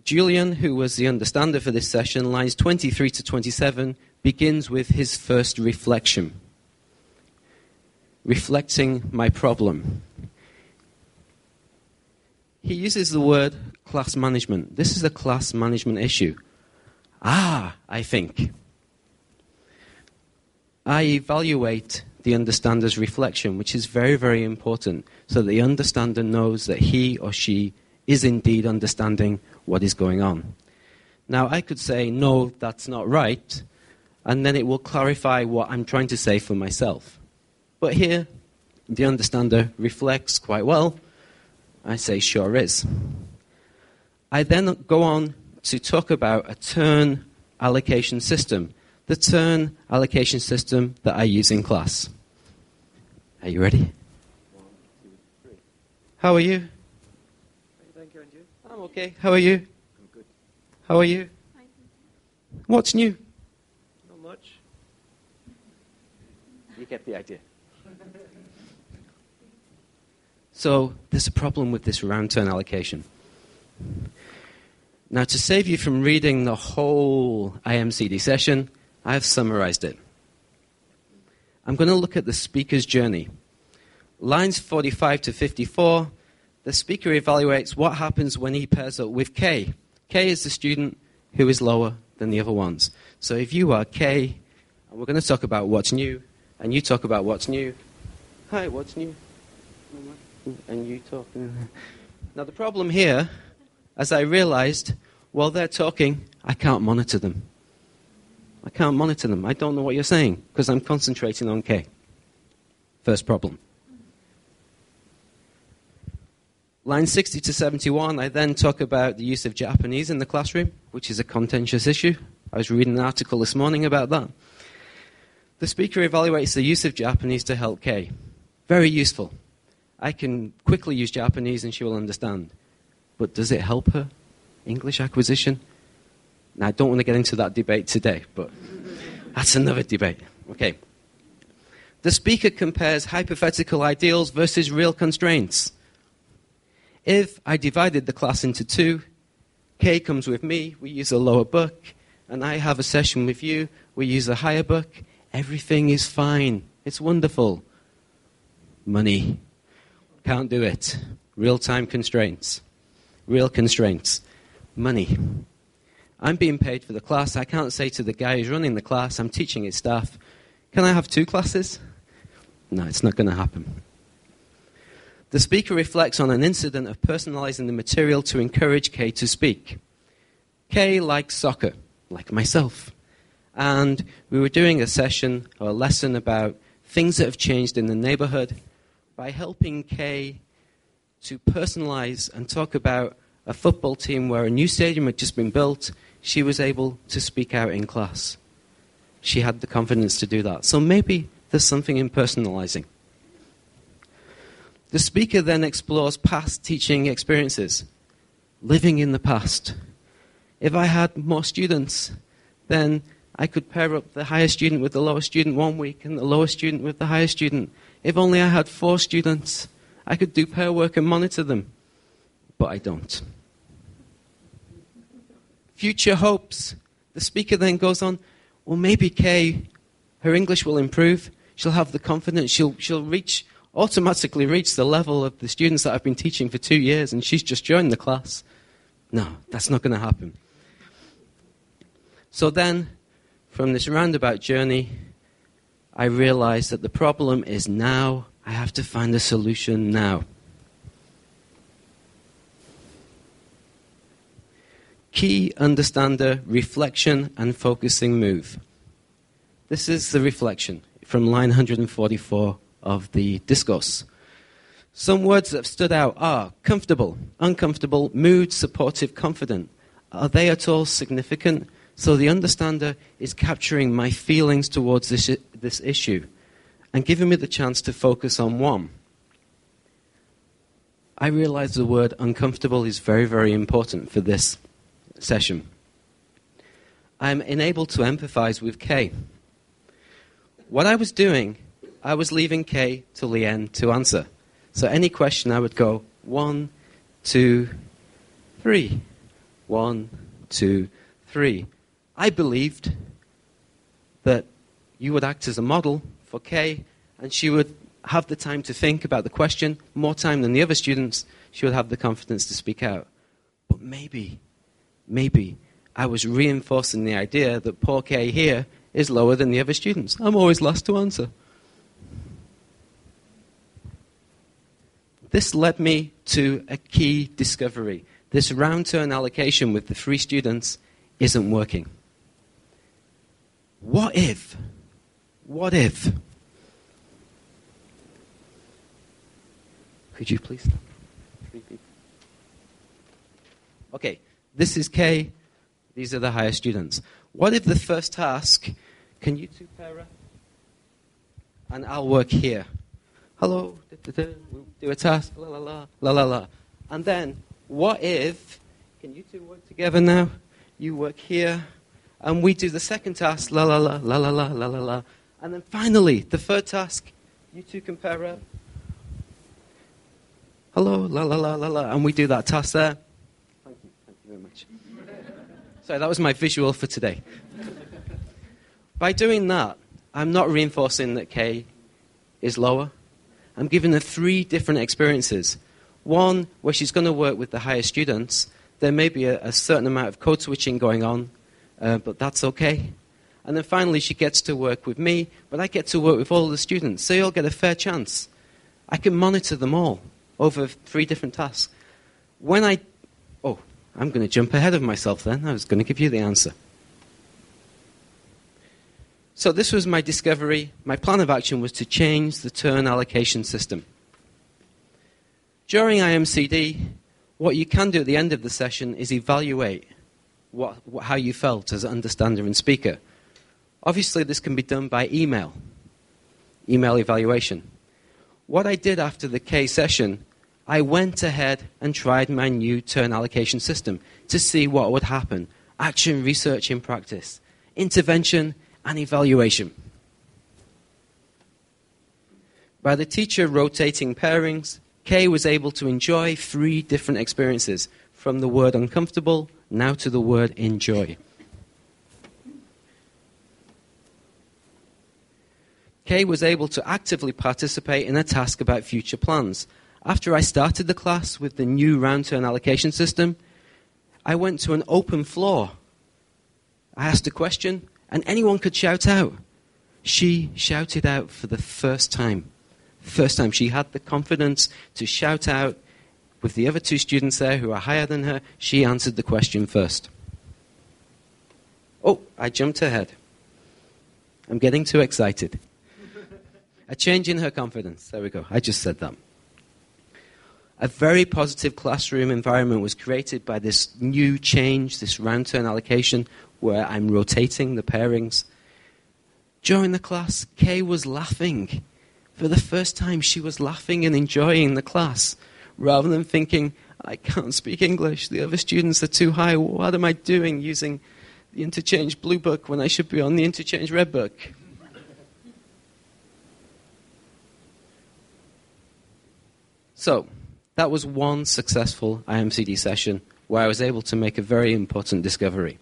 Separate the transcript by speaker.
Speaker 1: Julian, who was the understander for this session, lines 23 to 27, begins with his first reflection. Reflecting my problem. He uses the word class management. This is a class management issue. I think. I evaluate the understander's reflection, which is very, very important, so that the understander knows that he or she is indeed understanding what is going on. Now, I could say, no, that's not right, and then it will clarify what I'm trying to say for myself. But here, the understander reflects quite well. I say, sure is. I then go on to talk about a turn allocation system, the turn allocation system that I use in class. Are you ready? 1, 2, 3. How are you?
Speaker 2: Thank you, and you?
Speaker 1: I'm okay. How are you?
Speaker 2: I'm good.
Speaker 1: How are you?
Speaker 3: Fine.
Speaker 1: What's new?
Speaker 2: Not much.
Speaker 1: You get the idea. So there's a problem with this round turn allocation. Now, to save you from reading the whole IMCD session, I've summarized it. I'm going to look at the speaker's journey. Lines 45 to 54, the speaker evaluates what happens when he pairs up with K. K is the student who is lower than the other ones. So if you are K, and we're going to talk about what's new, and you talk about what's new. Hi, what's new? And you talk. Now the problem here, as I realized, while they're talking, I can't monitor them. I can't monitor them. I don't know what you're saying, because I'm concentrating on K. First problem. Line 60 to 71, I then talk about the use of Japanese in the classroom, which is a contentious issue. I was reading an article this morning about that. The speaker evaluates the use of Japanese to help K. Very useful. I can quickly use Japanese and she will understand. But does it help her English acquisition? Now, I don't want to get into that debate today, but that's another debate. Okay. The speaker compares hypothetical ideals versus real constraints. If I divided the class into two, K comes with me, we use a lower book, and I have a session with you, we use a higher book, everything is fine. It's wonderful. Money. Can't do it. Real-time constraints. Real constraints. Money. I'm being paid for the class. I can't say to the guy who's running the class, I'm teaching his staff, can I have 2 classes? No, it's not going to happen. The speaker reflects on an incident of personalizing the material to encourage Kay to speak. Kay likes soccer, like myself. And we were doing a session or a lesson about things that have changed in the neighborhood. By helping Kay to personalize and talk about a football team where a new stadium had just been built, she was able to speak out in class. She had the confidence to do that. So maybe there's something in personalizing. The speaker then explores past teaching experiences, living in the past. If I had more students, then I could pair up the higher student with the lower student one week and the lower student with the higher student. If only I had 4 students, I could do pair work and monitor them. But I don't. Future hopes. The speaker then goes on, well, maybe Kay, her English will improve. She'll have the confidence. She'll automatically reach the level of the students that I've been teaching for 2 years, and she's just joined the class. No, that's not going to happen. So then, from this roundabout journey, I realized that the problem is now. I have to find a solution now. Key understander, reflection, and focusing move. This is the reflection from line 144 of the discourse. Some words that have stood out are comfortable, uncomfortable, mood, supportive, confident. Are they at all significant? So the understander is capturing my feelings towards this issue and giving me the chance to focus on one. I realize the word uncomfortable is very, very important for this session. I'm enabled to empathize with Kay. What I was doing, I was leaving Kay till the end to answer. So any question I would go 1, 2, 3. 1, 2, 3. I believed that you would act as a model for Kay, and she would have the time to think about the question, more time than the other students. She would have the confidence to speak out. But maybe I was reinforcing the idea that poor Kay here is lower than the other students. I'm always last to answer. This led me to a key discovery. This round turn allocation with the 3 students isn't working. What if? Could you please stop? 3 people. Okay, this is Kay. These are the higher students. What if the first task, can you 2 pair up? And I'll work here. Hello, we'll do a task, la la la, la la la. And then, what if, can you 2 work together now? You work here, and we do the second task, la la la, la la la, la la la. And then finally, the third task, you 2 can pair up. Hello, la la la la la, and we do that task there. Thank you very much. Sorry, that was my visual for today. By doing that, I'm not reinforcing that Kay is lower. I'm giving her 3 different experiences. One, where she's going to work with the higher students. There may be a certain amount of code switching going on, but that's okay. And then finally, she gets to work with me, but I get to work with all the students, so you'll get a fair chance. I can monitor them all over 3 different tasks. I'm going to jump ahead of myself then. I was going to give you the answer. So this was my discovery. My plan of action was to change the turn allocation system. During IMCD, what you can do at the end of the session is evaluate how you felt as an understander and speaker. Obviously, this can be done by email evaluation. What I did after the K session, I went ahead and tried my new turn allocation system to see what would happen. Action, research, in practice. Intervention and evaluation. By the teacher rotating pairings, Kay was able to enjoy 3 different experiences, from the word uncomfortable now to the word enjoy. Kay was able to actively participate in a task about future plans. After I started the class with the new round turn allocation system, I went to an open floor. I asked a question, and anyone could shout out. She shouted out for the first time. First time she had the confidence to shout out with the other 2 students there who are higher than her. She answered the question first. Oh, I jumped ahead. I'm getting too excited. A change in her confidence. There we go. I just said that. A very positive classroom environment was created by this new change, this round turn allocation, where I'm rotating the pairings. During the class, Kay was laughing. For the first time, she was laughing and enjoying the class, rather than thinking, I can't speak English, the other students are too high, what am I doing using the interchange blue book when I should be on the interchange red book? So, that was one successful IMCD session where I was able to make a very important discovery.